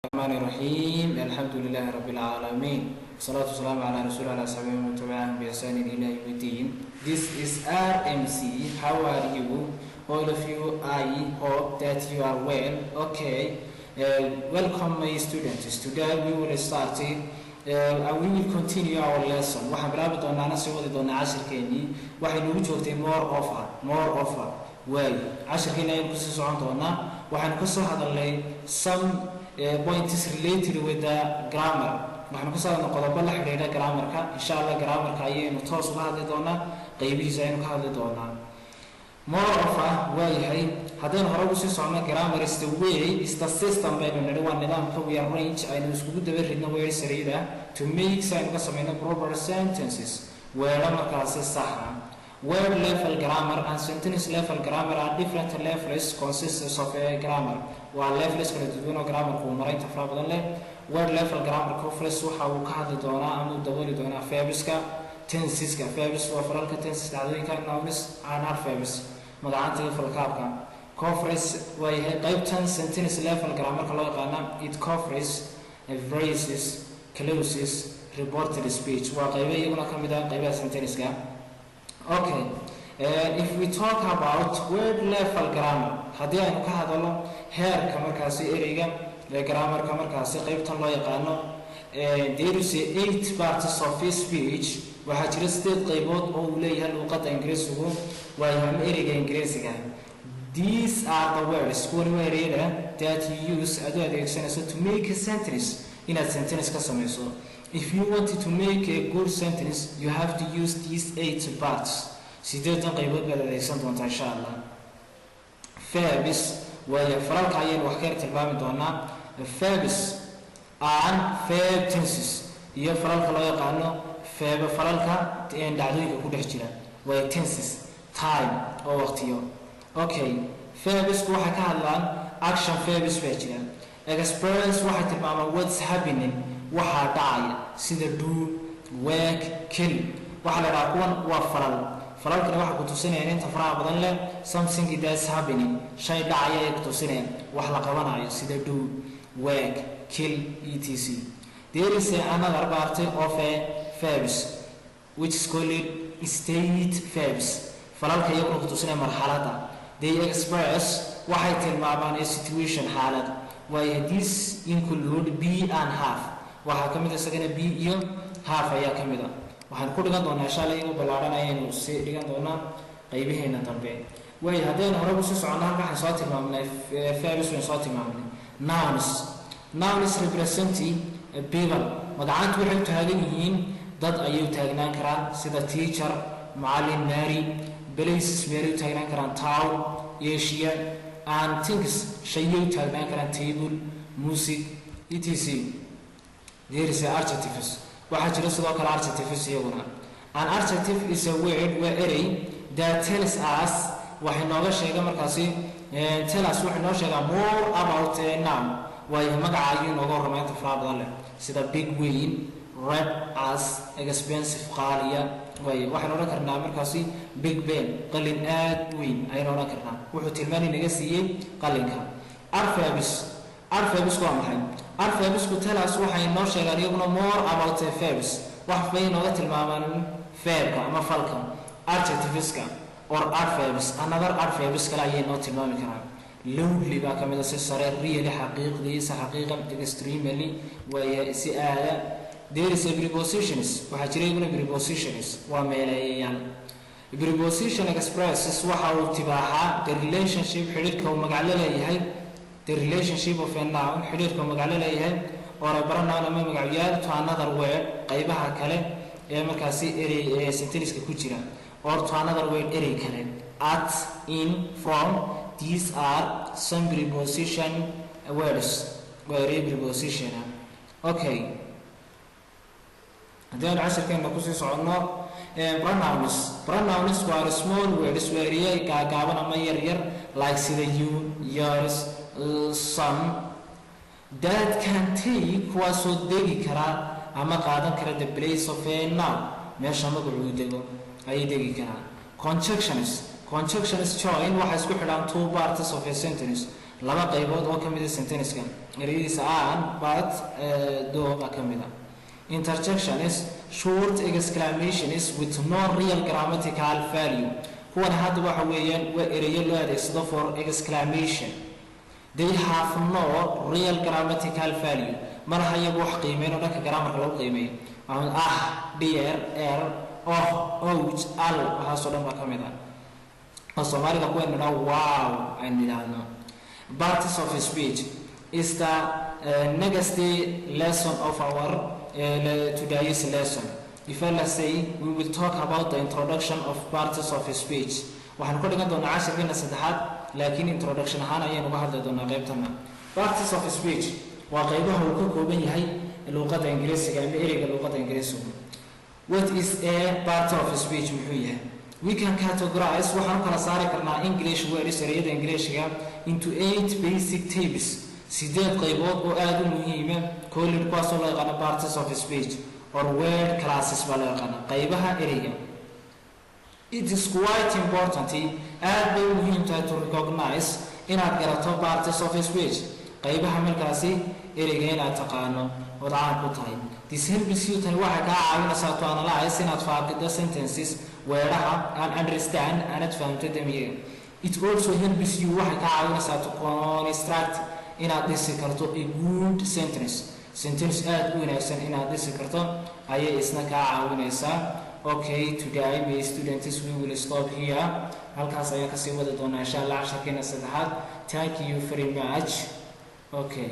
الرحمن الرحيم الحمد لله رب العالمين والصلاة والسلام على رسول الله صلى الله عليه وسلم بإحسان إلى يوم الدين. This is RMC. How are you? All of you, I hope that you are well. Okay. Welcome my students. Today we will start we will continue our lesson. waxaan bilaabi doonaa ana sii wadi doonaa casharkeennii waxaynu ugu joogtay more offer way casharkeena ayaynu kusii socon doonaa waxaanu ka soo hadalnay some points related with the grammar waxaanu ka soo hadalnay qodobo la xidhiidha grammarka insha allah grammarka ayaynu toos uga hadli doonaa qaybihiisa ayaynu ka hadli doonaa more offer waayahay haddaynu hore ugu sii socno grammar is the way is the system baynu nidhi waa nidaamka we arrange aynu iskugu daba ridno weer sariida to make saynu ka samayno proper sentences weedha markaasi saxa word level grammar and sentence level grammar are different levels consists of a grammar waa levels kala duwan oo grammarku uu maray fara badan leh word level grammar conference waxa uu ka hadli doonaa ama uu dabooli doonaa verbeska tenseska verbs waa faralka tenses dhacdooyinka nouns and verbs magacaanta falkaabka conference way qaybtan sentence level grammarka loo yaqaan it covers phrases clauses reported speech waa qaybo iyaguna ka mid ah qaybaha sentence-ka. Okay, if we talk about word level grammar haddii aynu ka hadalo heerka markaasi ereyga grammarka markaasi qaybtan loo yaqaano there is 8 parts of speech waxaa jira 8 qaybood oo uu leeyahay luqadda ingiriisigu waa ereyga ingiriisiga. These are the words kuwa that you use adu adeegsanayso to make a sentence inaad sentence ka samayso. If you want to make a good sentence you have to use these 8 parts sideedan qaybood baad adeegsan doontaa insha allah. Verbs waa faralka ayaynu wax ka tilmaami doonaa verbs and verb tenses iyo faralka loo yaqaano faralka dhacdooyinka ku dhex jira waa tenses time oo waqtiyo. Okay, verbs waxa ka hadlaan action verbs baa jira. Express waxa tilmaama what's happening waxa dhacaya sida do work kill waxa la raacan waa faralkana waxa ku tusinaya inta faraha badan leh something that's happening shay dhacaya ay ku tusinayaan wax la qabanayo sida do work kill etc. There is another part of verbs which is called state verbs faralka iyagu ku tusinaya marxaladda. They express waxay tilmaamaan a situation xaalad why this include be and have waxa kamid ah sagana be iyo have ayaa kamid ah waxaan ku dhigan doonaa shalay oo balaaranayeen si dhigan doonaa qaybaheena dambe way hadeen hore u soo socnaa waxaan soo tilmaamnay verbs oo soo tilmaamnay nouns represent people magacaantu waxay taagan yihiin dad ayay taagnaan karaan sida teacher macallin mary places mary taagnaan karaan town asia and things shayay taagnaan karaan table music etc. There is adjectives waxa jira sidoo kale adjectives iyaguna. An adjective is a word where array that tells us waxa nooga sheega markaasi tell us waxa noo sheega more about a noun way magaca iyo nooga hormaynta fara badan leh sida big win red as expensive qaaliya way waxaan oran karnaa markaasi big ben qalin aad weyn ayaan oran karnaa wuxuu tilmaani naga siiyay qalinka. Verbs waa maxay verbs ku tell us waxay noo sheegaan iyaguna more about verbs wax bay nooga tilmaamaan verbka ama falka. Adjectiveska or adverbs another adverbs kale ayay noo tilmaami karaan. Loudly baa kamid ah si sare really xaqiiqdiisa xaqiiqan extremely way si aada. There is a prepositions waxa jira iyaguna prepositions waa meelayaal. Preposition expresses waxa uu tibaaxa the relationship xiriirka uu magac leeyahay the relationship of a noun xiriirka magac leeyahay oo baranaana ma magacyada to another word qaybaha kale ee markaasi erey sentence ku jira or to another word erey kale at in from these are some preposition words where preposition. Okay, hadaan casharkeena ku sii socono pronouns waa small words where ay gaaban ama yar like sida you yours some that can take kuwaasoo degi kara ama qaadan kara the place of a noun meesha magacu dego ayay degi karaan. Conjunctions join waxay isku xidhaan two parts of a sentence. Laba qaybood oo kamid ah sentence-ka. Ereyadiisa aan but though ba kamid ah. Interjection is short exclamations with no real grammatical value. Kuwan hadda waxa weeyaan waa ereyo loo adeegsado for exclamation. They have no real grammatical value. Malaha iyagu wax qiimeyn oo dhanka grammarka lagu qiimeeyo. Dear, ouch, al waxaasoo dhan baa kamid ah. oo Soomaaliga ku weyn wow aynu yidhaahno. Parts of speech is the next lesson of our today's lesson. If I say we will talk about the introduction of parts of speech. waxaan ku dhigan doonaa casharkeena saddexaad laakiin introduction ahaan ayaynu uga hadli doonaa qaybtana. Parts of speech waa qaybaha uu ka kooban yahay luqadda Ingiriisiga ama ereyga luqadda Ingiriisiga. What is a part of speech muxuu yahay? We can categorize waxaan kala saari karnaa English words ereyada Ingiriisiga into 8 basic types. 8 qaybood oo aad u muhiim ah koolid kuwaasoo loo yaqaan parts of speech or word classes baa loo yaqaan qaybaha ereyga. It is quite important aad bay muhiim tahay to recognize inaad garato parts of speech qaybaha markaasi ereyga inaad taqaano oo caan ku tahay. This helps you tani waxay kaa caawinaysaa to analyze inaad fahamto sentences weeraha and understand and fahamto damiye. It also helps you waxay kaa caawinaysaa to construct inaad dhisi karto a good sentence aad u wanaagsan inaad dhisi karto ayay isna kaa caawinaysaa. Okay, today my students we will stop here. halkaas ayaan kasii wadi doonaa insha Allah casharkeena saddexaad. Thank you very much. Okay.